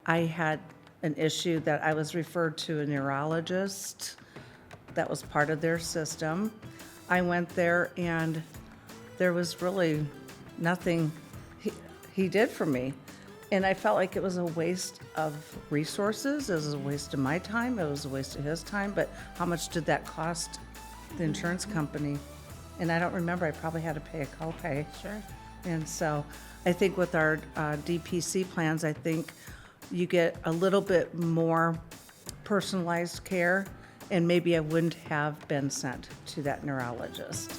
I had an issue that I was referred to a neurologist. That was part of their system. I went there and there was really nothing he did for me. And I felt like it was a waste of resources. It was a waste of my time. It was a waste of his time. But how much did that cost the insurance company? And I don't remember. I probably had to pay a copay. Sure. And so I think with our DPC plans, I think you get a little bit more personalized care, and maybe I wouldn't have been sent to that neurologist.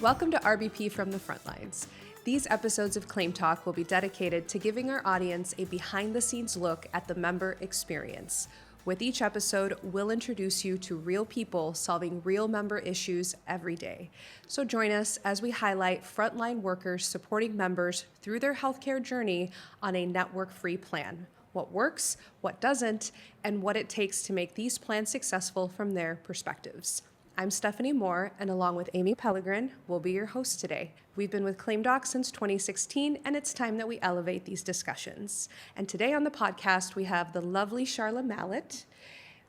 Welcome to RBP from the Frontlines. These episodes of ClaimTalk will be dedicated to giving our audience a behind-the-scenes look at the member experience. With each episode, we'll introduce you to real people solving real member issues every day. So join us as we highlight frontline workers supporting members through their healthcare journey on a network-free plan. What works, what doesn't, and what it takes to make these plans successful from their perspectives. I'm Stephanie Mohr, and along with Amy Pellegrin, we'll be your host today. We've been with ClaimTalk since 2016, and it's time that we elevate these discussions. And today on the podcast, we have the lovely Sharla Mallett.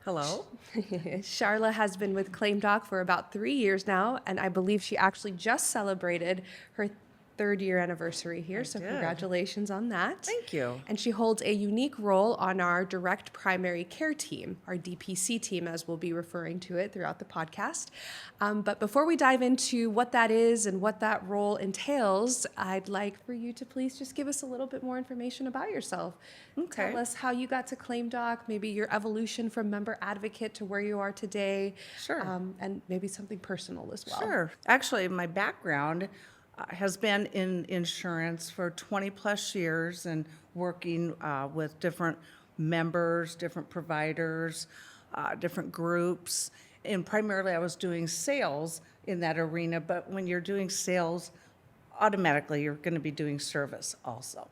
Hello. Sharla has been with ClaimTalk for about 3 years now, and I believe she actually just celebrated her third-year anniversary here, so congratulations on that. Thank you. And she holds a unique role on our direct primary care team, our DPC team, as we'll be referring to it throughout the podcast. But before we dive into what that is and what that role entails, I'd like for you to please just give us a little bit more information about yourself. Okay. Tell us how you got to ClaimTalk, maybe your evolution from member advocate to where you are today. Sure. And maybe something personal as well. Sure. Actually, my background has been in insurance for 20 plus years and working with different members, different providers, different groups. And primarily I was doing sales in that arena, but when you're doing sales, automatically you're going to be doing service also,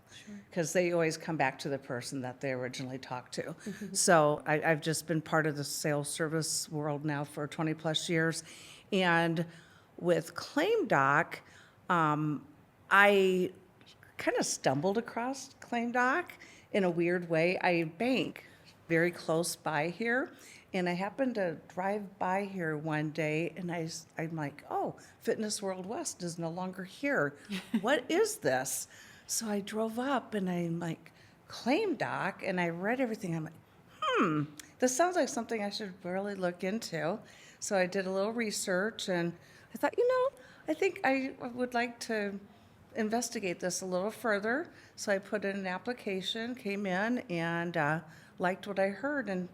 because they always come back to the person that they originally talked to. So I've just been part of the sales service world now for 20 plus years. And with ClaimDoc, I kind of stumbled across ClaimDoc in a weird way. I bank very close by here, and I happened to drive by here one day, and I'm like, oh, Fitness World West is no longer here. What is this? So I drove up, and I'm like, ClaimDoc, and I read everything. I'm like, this sounds like something I should really look into. So I did a little research, and I thought, I think I would like to investigate this a little further. So I put in an application, came in, and liked what I heard, and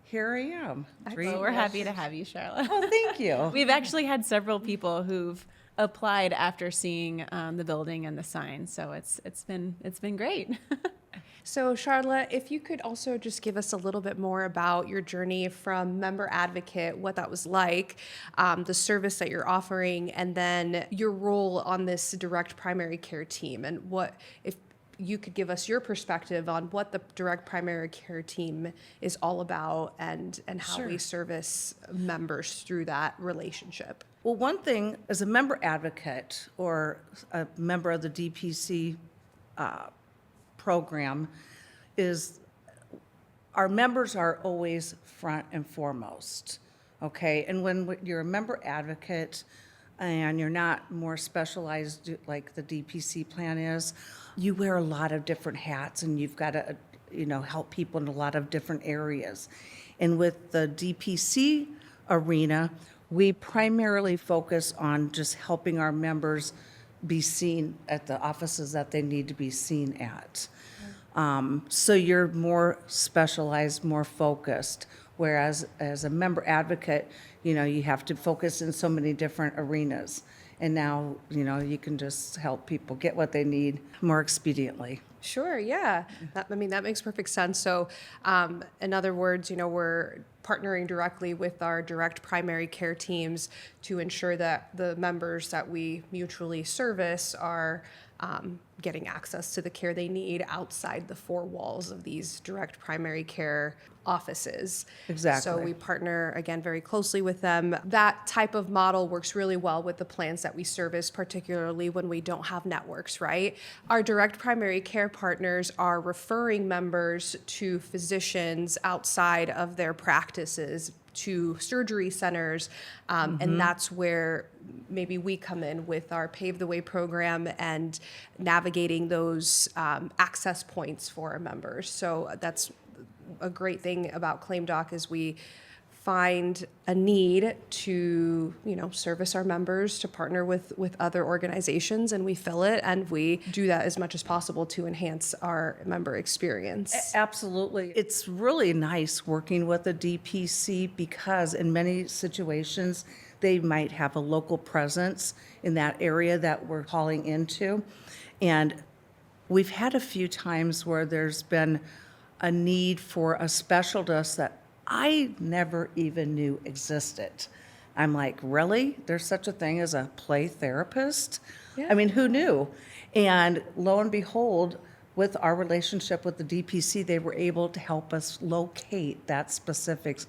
here I am. Well, we're happy to have you, Sharla. Oh, thank you. We've actually had several people who've applied after seeing the building and the sign, so it's been great. So Sharla, if you could also just give us a little bit more about your journey from member advocate, what that was like, the service that you're offering, and then your role on this direct primary care team, and what, if you could give us your perspective on what the direct primary care team is all about and how we service members through that relationship. Well, one thing, as a member advocate or a member of the DPC program, is our members are always front and foremost, okay? And when you're a member advocate and you're not more specialized like the DPC plan is, you wear a lot of different hats, and you've got to, help people in a lot of different areas. And with the DPC arena, we primarily focus on just helping our members be seen at the offices that they need to be seen at. So you're more specialized, more focused, whereas as a member advocate, you have to focus in so many different arenas. And now, you can just help people get what they need more expediently. Sure, yeah. That makes perfect sense. So, in other words, we're partnering directly with our direct primary care teams to ensure that the members that we mutually service are getting access to the care they need outside the four walls of these direct primary care offices. Exactly. So we partner, again, very closely with them. That type of model works really well with the plans that we service, particularly when we don't have networks, right? Our direct primary care partners are referring members to physicians outside of their practices, to surgery centers, and that's where maybe we come in with our Pave the Way program and navigating those access points for our members. So that's a great thing about ClaimDoc is we find a need to, service our members, to partner with other organizations, and we fill it, and we do that as much as possible to enhance our member experience. Absolutely. It's really nice working with a DPC because in many situations, they might have a local presence in that area that we're calling into. And we've had a few times where there's been a need for a specialist that I never even knew existed. I'm like, really? There's such a thing as a play therapist? Yeah. I mean, who knew? And lo and behold, with our relationship with the DPC, they were able to help us locate that specific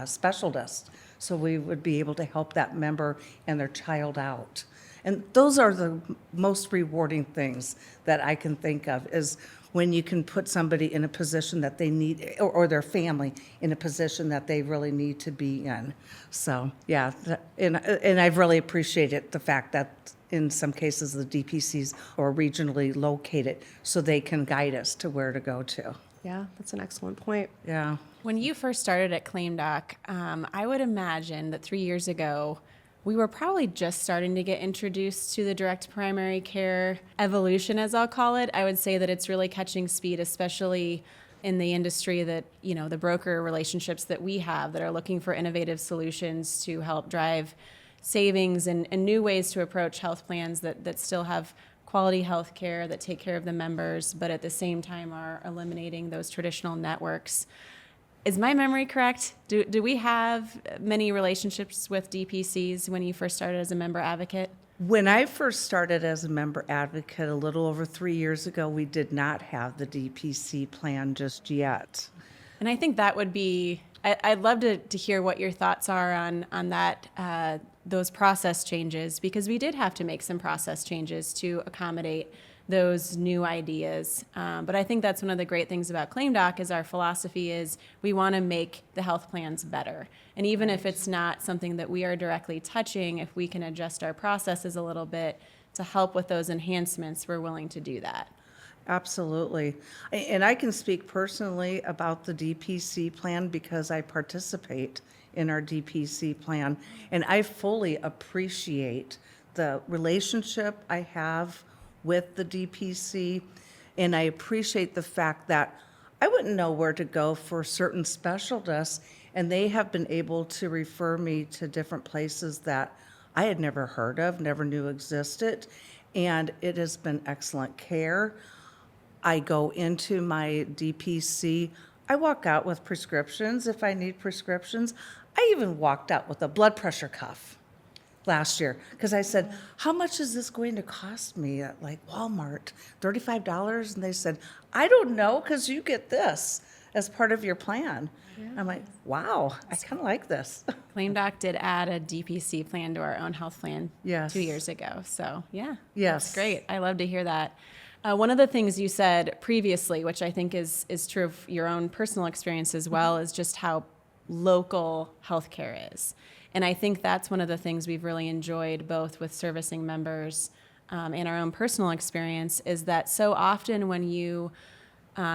specialist. So we would be able to help that member and their child out. And those are the most rewarding things that I can think of is when you can put somebody in a position that they need, or their family in a position that they really need to be in. So, yeah, and I've really appreciated the fact that in some cases the DPCs are regionally located so they can guide us to where to go to. Yeah, that's an excellent point. Yeah. When you first started at ClaimDoc, I would imagine that 3 years ago, we were probably just starting to get introduced to the direct primary care evolution, as I'll call it. I would say that it's really catching speed, especially in the industry that, the broker relationships that we have that are looking for innovative solutions to help drive savings and new ways to approach health plans that still have quality health care, that take care of the members, but at the same time are eliminating those traditional networks. Is my memory correct? Do we have many relationships with DPCs when you first started as a member advocate? When I first started as a member advocate a little over 3 years ago, we did not have the DPC plan just yet. And I think that would be, I'd love to hear what your thoughts are on that, those process changes, because we did have to make some process changes to accommodate those new ideas. But I think that's one of the great things about ClaimDoc is our philosophy is we want to make the health plans better. And even if it's not something that we are directly touching, if we can adjust our processes a little bit to help with those enhancements, we're willing to do that. Absolutely. And I can speak personally about the DPC plan because I participate in our DPC plan. And I fully appreciate the relationship I have with the DPC. And I appreciate the fact that I wouldn't know where to go for certain specialists. And they have been able to refer me to different places that I had never heard of, never knew existed. And it has been excellent care. I go into my DPC. I walk out with prescriptions if I need prescriptions. I even walked out with a blood pressure cuff last year because I said, how much is this going to cost me at like Walmart? $35? And they said, I don't know because you get this as part of your plan. Yeah. I'm like, wow, I kind of like this. ClaimDoc did add a DPC plan to our own health plan Yes. 2 years ago. So yeah, Yes. that's great. I love to hear that. One of the things you said previously, which I think is true of your own personal experience as well, is just how local healthcare is. And I think that's one of the things we've really enjoyed both with servicing members and our own personal experience is that so often when you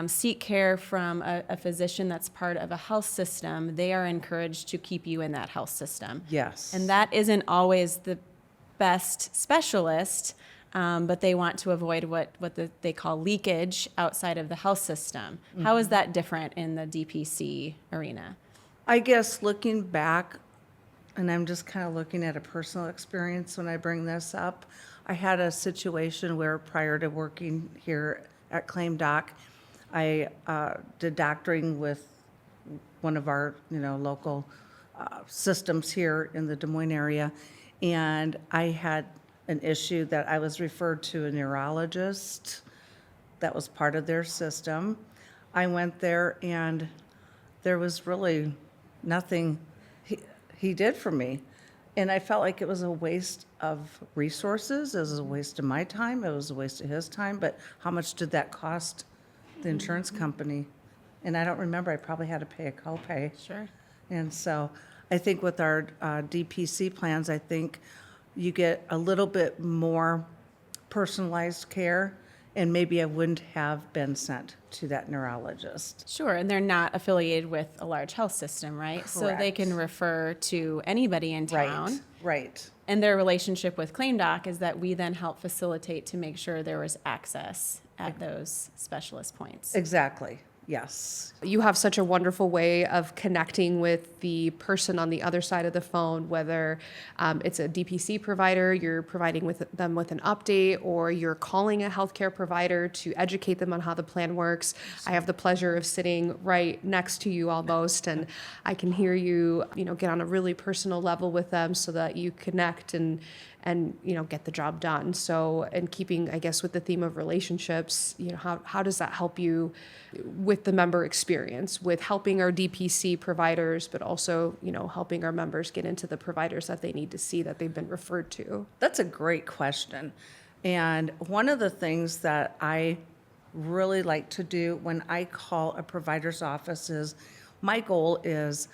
seek care from a physician that's part of a health system, they are encouraged to keep you in that health system. Yes. And that isn't always the best specialist, but they want to avoid what they call leakage outside of the health system. Mm-hmm. How is that different in the DPC arena? I guess looking back, and I'm just kind of looking at a personal experience when I bring this up, I had a situation where prior to working here at ClaimDoc, I did doctoring with one of our local systems here in the Des Moines area, and I had an issue that I was referred to a neurologist that was part of their system. I went there and there was really nothing he did for me. And I felt like it was a waste of resources, it was a waste of my time, it was a waste of his time, but how much did that cost the insurance company? And I don't remember, I probably had to pay a copay. Sure. And so I think with our DPC plans, I think you get a little bit more personalized care, and maybe I wouldn't have been sent to that neurologist. Sure, and they're not affiliated with a large health system, right? So they Correct. can refer to anybody in town. Right. And their relationship with ClaimDoc is that we then help facilitate to make sure there was access at those specialist points. Exactly. Yes. You have such a wonderful way of connecting with the person on the other side of the phone, whether it's a DPC provider, you're providing them with an update, or you're calling a healthcare provider to educate them on how the plan works. I have the pleasure of sitting right next to you almost, and I can hear you, get on a really personal level with them so that you connect and get the job done. So, and keeping, I guess, with the theme of relationships, how does that help you with the member experience, with helping our DPC providers, but also, helping our members get into the providers that they need to see that they've been referred to? That's a great question. And one of the things that I really like to do when I call a provider's office is, my goal is,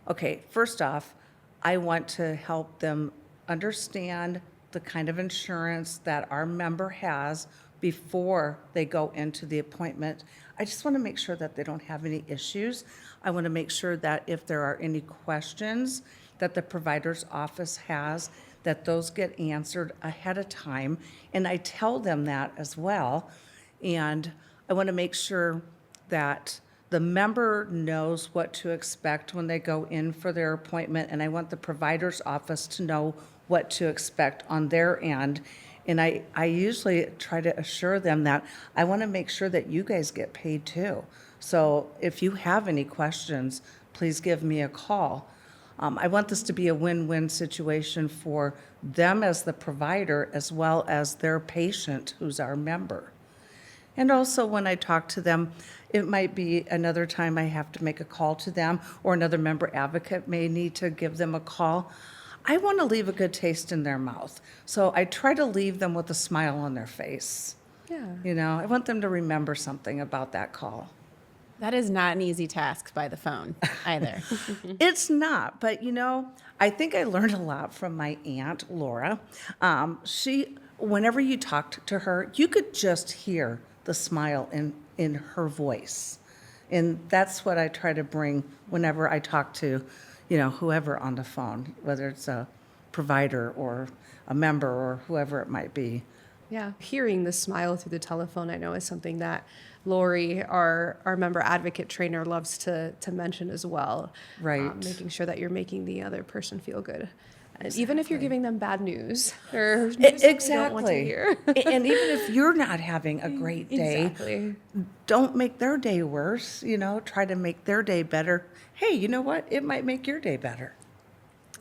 okay, first off, I want to help them understand the kind of insurance that our member has before they go into the appointment. I just want to make sure that they don't have any issues. I want to make sure that if there are any questions that the provider's office has, that those get answered ahead of time. And I tell them that as well. And I want to make sure that the member knows what to expect when they go in for their appointment, and I want the provider's office to know what to expect on their end. And I usually try to assure them that I want to make sure that you guys get paid too. So if you have any questions, please give me a call. I want this to be a win-win situation for them as the provider as well as their patient who's our member. And also when I talk to them, it might be another time I have to make a call to them, or another member advocate may need to give them a call. I want to leave a good taste in their mouth. So I try to leave them with a smile on their face. Yeah. I want them to remember something about that call. That is not an easy task by the phone either. It's not, but I think I learned a lot from my aunt, Laura. Whenever you talked to her, you could just hear the smile in her voice. And that's what I try to bring whenever I talk to, whoever on the phone, whether it's a provider or a member or whoever it might be. Yeah, hearing the smile through the telephone, I know, is something that Lori, our member advocate trainer, loves to mention as well. Right. Making sure that you're making the other person feel good. And even if you're giving them bad news or news Exactly. they don't want to hear. And even if you're not having a great day, Exactly. don't make their day worse, try to make their day better. Hey, you know what? It might make your day better.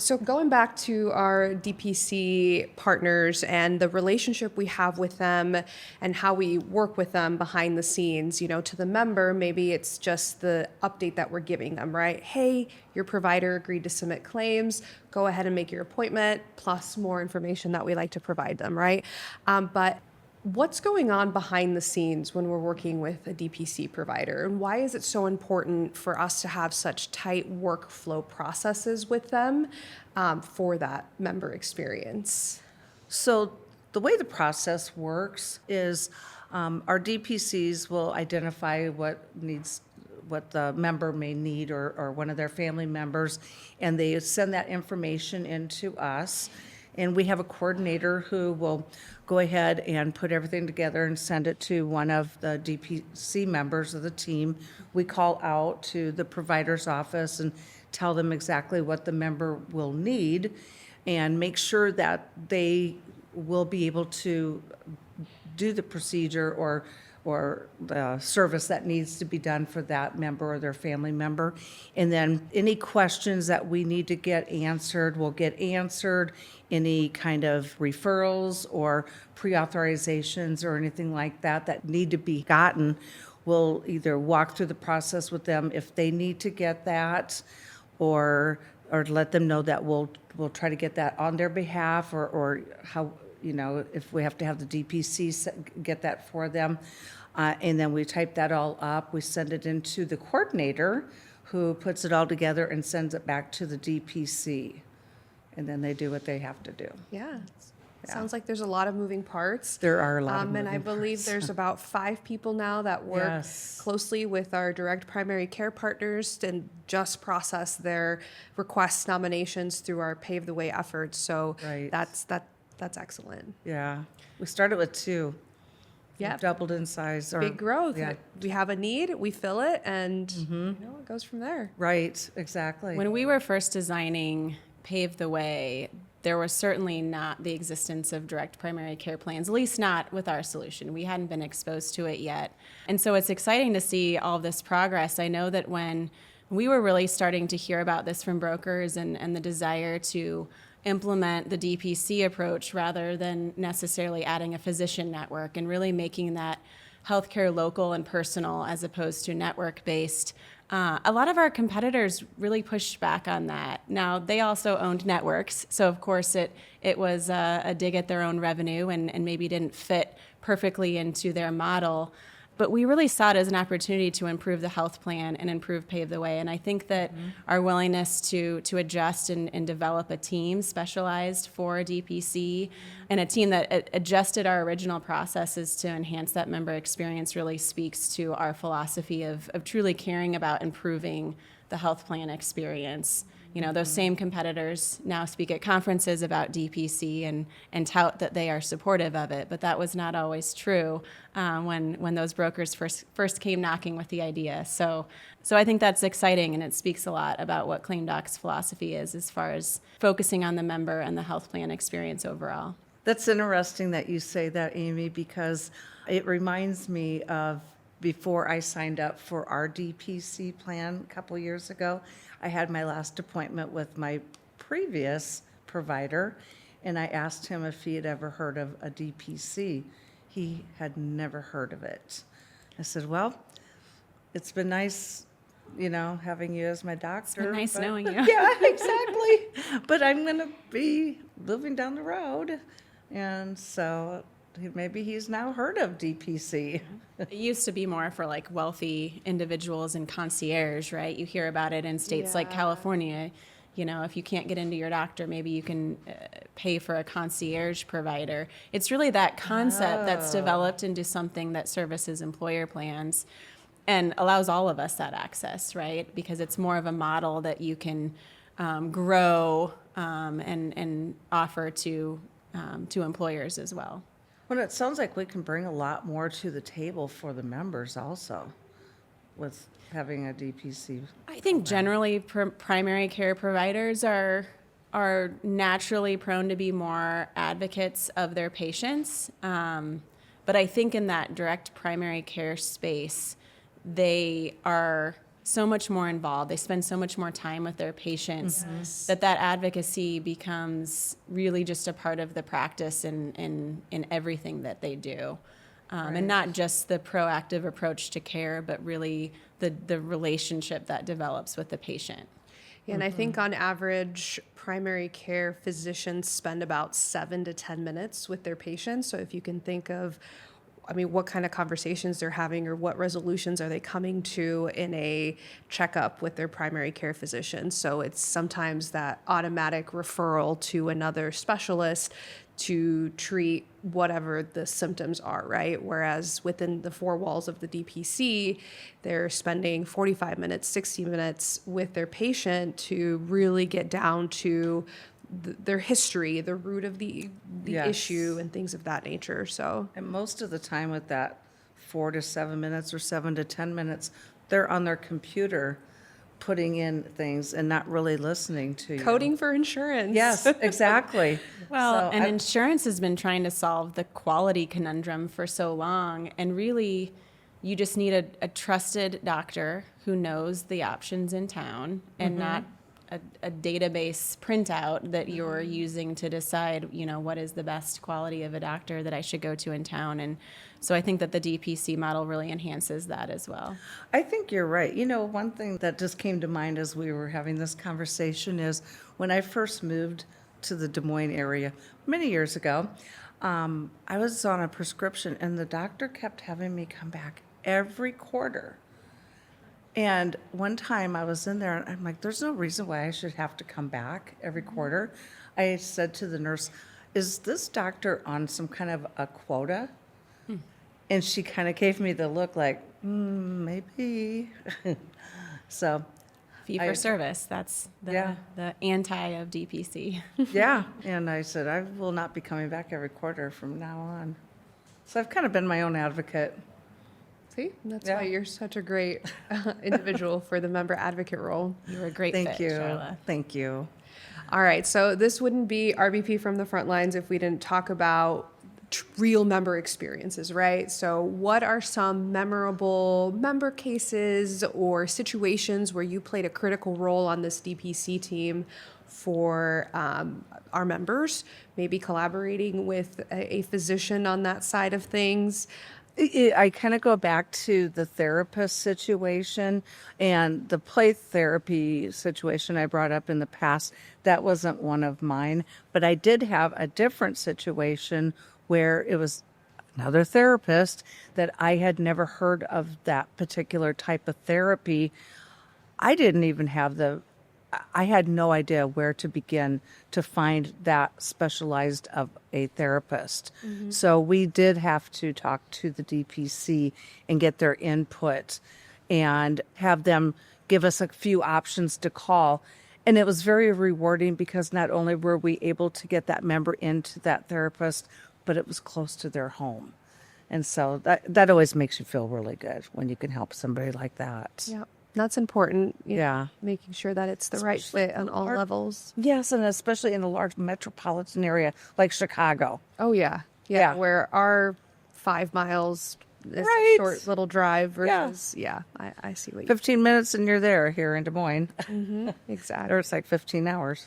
So going back to our DPC partners and the relationship we have with them and how we work with them behind the scenes, to the member, maybe it's just the update that we're giving them, right? Hey, your provider agreed to submit claims. Go ahead and make your appointment, plus more information that we like to provide them, right? But what's going on behind the scenes when we're working with a DPC provider? And why is it so important for us to have such tight workflow processes with them for that member experience? So the way the process works is our DPCs will identify what the member may need or one of their family members, and they send that information into us. And we have a coordinator who will go ahead and put everything together and send it to one of the DPC members of the team. We call out to the provider's office and tell them exactly what the member will need and make sure that they will be able to do the procedure or the service that needs to be done for that member or their family member. And then any questions that we need to get answered will get answered. Any kind of referrals or pre-authorizations or anything like that that need to be gotten, we'll either walk through the process with them if they need to get that, or let them know that we'll try to get that on their behalf, or how, if we have to have the DPC get that for them. And then we type that all up, we send it into the coordinator, who puts it all together and sends it back to the DPC. And then they do what they have to do. Yeah. Sounds like there's a lot of moving parts. There are a lot of moving And I believe parts. there's about 5 people now that work Yes. closely with our direct primary care partners and just process their request nominations through our Pave the Way efforts. So Right. that's excellent. Yeah, we started with 2. Yeah. We've doubled in size. Or, Big growth. Yeah, We have a need, we fill it, and it goes from there. right, exactly. When we were first designing Pave the Way, there was certainly not the existence of direct primary care plans, at least not with our solution. We hadn't been exposed to it yet. And so it's exciting to see all this progress. I know that when we were really starting to hear about this from brokers and the desire to implement the DPC approach rather than necessarily adding a physician network and really making that healthcare local and personal as opposed to network-based. A lot of our competitors really pushed back on that. Now, they also owned networks, so of course it was a dig at their own revenue and maybe didn't fit perfectly into their model. But we really saw it as an opportunity to improve the health plan and improve Pave the Way. And I think that our willingness to adjust and develop a team specialized for DPC and a team that adjusted our original processes to enhance that member experience really speaks to our philosophy of truly caring about improving the health plan experience. Those same competitors now speak at conferences about DPC and tout that they are supportive of it, but that was not always true when those brokers first came knocking with the idea. So I think that's exciting, and it speaks a lot about what ClaimDoc's philosophy is as far as focusing on the member and the health plan experience overall. That's interesting that you say that, Amy, because it reminds me of before I signed up for our DPC plan a couple years ago. I had my last appointment with my previous provider, and I asked him if he had ever heard of a DPC. He had never heard of it. I said, well, it's been nice, having you as my doctor. It's been nice but- knowing you. Yeah, exactly. But I'm going to be moving down the road, and so maybe he's now heard of DPC. It used to be more for like wealthy individuals and concierge, right? You hear about it in states like Yeah. California. If you can't get into your doctor, maybe you can pay for a concierge provider. It's really that concept that's developed into something that services employer plans and allows all of us that access, right? Because it's more of a model that you can grow and offer to employers as well. Well, it sounds like we can bring a lot more to the table for the members also with having a DPC. I think generally primary care providers are naturally prone to be more advocates of their patients. But I think in that direct primary care space, they are so much more involved. They spend so much more time with their patients that advocacy becomes really just a part of the practice in everything that they do. And not just the proactive approach to care, but really the relationship that develops with the patient. Yeah, and I think on average, primary care physicians spend about 7 to 10 minutes with their patients. So if you can think of, what kind of conversations they're having or what resolutions are they coming to in a checkup with their primary care physician. So it's sometimes that automatic referral to another specialist to treat whatever the symptoms are, right? Whereas within the 4 walls of the DPC, they're spending 45 minutes, 60 minutes with their patient to really get down to their history, the root of the Yes. issue and things of that nature. So And most of the time with that 4 to 7 minutes or 7 to 10 minutes, they're on their computer putting in things and not really listening to you. Coding for insurance. Yes, exactly. Well, So and I- insurance has been trying to solve the quality conundrum for so long. And really, you just need a trusted doctor who knows the options in town and not a database printout that you're using to decide, what is the best quality of a doctor that I should go to in town. And so I think that the DPC model really enhances that as well. I think you're right. One thing that just came to mind as we were having this conversation is when I first moved to the Des Moines area many years ago, I was on a prescription and the doctor kept having me come back every quarter. And one time I was in there and I'm like, there's no reason why I should have to come back every quarter. I said to the nurse, is this doctor on some kind of a quota? And she kind of gave me the look like, maybe. So, Fee for service, that's Yeah. the anti of DPC. yeah. And I said, I will not be coming back every quarter from now on. So I've kind of been my own advocate. See, that's Yeah. why you're such a great individual for the member advocate role. You're a great Thank fit, you. Sharla. Thank you. All right, so this wouldn't be RBP from the front lines if we didn't talk about real member experiences, right? So what are some memorable member cases or situations where you played a critical role on this DPC team for our members, maybe collaborating with a physician on that side of things? I kind of go back to the therapist situation and the play therapy situation I brought up in the past. That wasn't one of mine, but I did have a different situation where it was another therapist that I had never heard of that particular type of therapy. I didn't even have I had no idea where to begin to find that specialized of a therapist. So we did have to talk to the DPC and get their input and have them give us a few options to call. And it was very rewarding because not only were we able to get that member into that therapist, but it was close to their home. And so that always makes you feel really good when you can help somebody like that. Yeah, that's important. Yeah. Making sure that it's the right fit on all levels. Yes, and especially in a large metropolitan area like Chicago. Oh, yeah. Yeah. Where our 5 miles is Right. a short little drive versus, I see what you 15 minutes and you're there here in Des Moines. exactly. Or it's like 15 hours.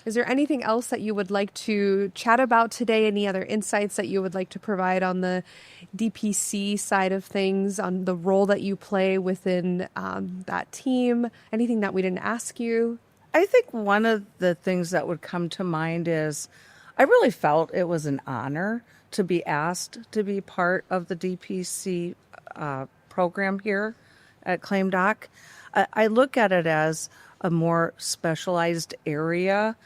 Is there anything else that you would like to chat about today? Any other insights that you would like to provide on the DPC side of things, on the role that you play within that team? Anything that we didn't ask you? I think one of the things that would come to mind is I really felt it was an honor to be asked to be part of the DPC program here at ClaimTalk. I look at it as a more specialized area.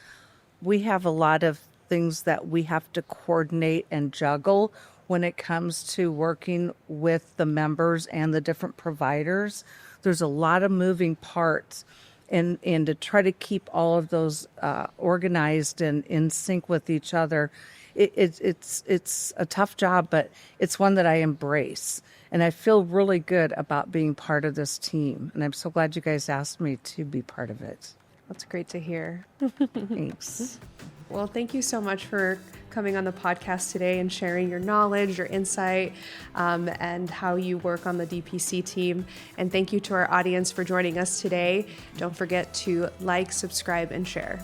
We have a lot of things that we have to coordinate and juggle when it comes to working with the members and the different providers. There's a lot of moving parts. And to try to keep all of those organized and in sync with each other, it's a tough job, but it's one that I embrace. And I feel really good about being part of this team. And I'm so glad you guys asked me to be part of it. That's great to hear. Thanks. Well, thank you so much for coming on the podcast today and sharing your knowledge, your insight, and how you work on the DPC team. And thank you to our audience for joining us today. Don't forget to like, subscribe, and share.